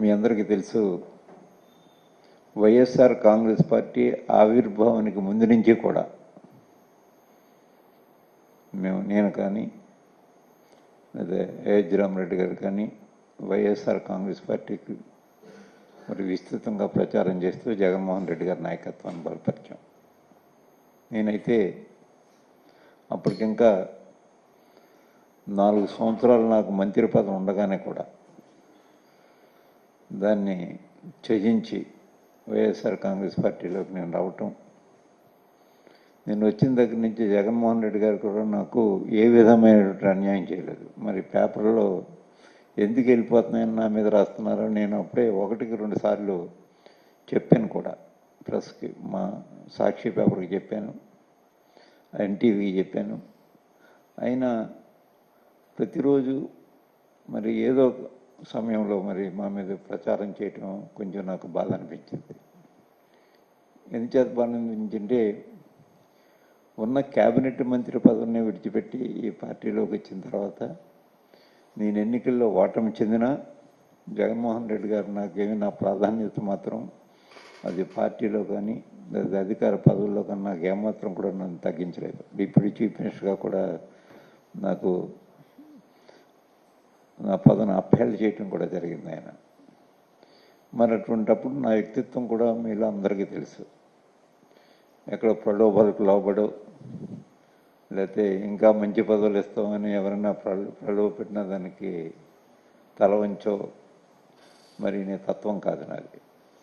మీ అందరికీ తెలుసు, వైఎస్ఆర్ కాంగ్రెస్ పార్టీ ఆవిర్భావానికి ముందు నుంచి కూడా నేను కానీ అదే ఏహెచ్ రామరెడ్డి గారు కానీ వైఎస్ఆర్ కాంగ్రెస్ పార్టీకి మరి విస్తృతంగా ప్రచారం చేస్తూ జగన్మోహన్ రెడ్డి గారి నాయకత్వాన్ని బలపరిచాం. నేనైతే అప్పటికింకా 4 సంవత్సరాలు నాకు మంత్రి పదవి ఉండగానే కూడా దాన్ని త్యజించి వైఎస్ఆర్ కాంగ్రెస్ పార్టీలోకి నేను రావటం, నేను వచ్చిన దగ్గర నుంచి జగన్మోహన్ రెడ్డి గారు కూడా నాకు ఏ విధమైనటువంటి అన్యాయం చేయలేదు. మరి పేపర్లో ఎందుకు వెళ్ళిపోతున్నాయని నా మీద రాస్తున్నారో నేను అప్పుడే 1-2 సార్లు చెప్పాను కూడా. ప్రెస్కి, మా సాక్షి పేపర్కి చెప్పాను, ఎన్టీవీకి చెప్పాను. అయినా ప్రతిరోజు మరి ఏదో సమయంలో మరి మా మీద ప్రచారం చేయటం కొంచెం నాకు బాధ అనిపించింది. ఎందుచేత బాధ అనిపించింటే, ఉన్న క్యాబినెట్ మంత్రి పదవిని విడిచిపెట్టి ఈ పార్టీలోకి వచ్చిన తర్వాత నేను ఎన్నికల్లో ఓటమి చెందినా జగన్మోహన్ రెడ్డి గారు నాకేమి నా ప్రాధాన్యత మాత్రం అది పార్టీలో కానీ లేదా అధికార పదవుల్లో కానీ నాకు ఏమాత్రం కూడా నన్ను తగ్గించలేదు. డిప్యూటీ చీఫ్ మినిస్టర్గా కూడా నాకు నా పదవిని అప్హెల్డ్ చేయటం కూడా జరిగింది ఆయన. మరి అటువంటిప్పుడు నా వ్యక్తిత్వం కూడా మీలో అందరికీ తెలుసు. ఎక్కడో ప్రలోభాలకు లోబడో లేకపోతే ఇంకా మంచి పదవులు ఇస్తామని ఎవరైనా ప్రలోభ పెట్టిన దానికి తల వంచో మరి నీ తత్వం కాదు నాది.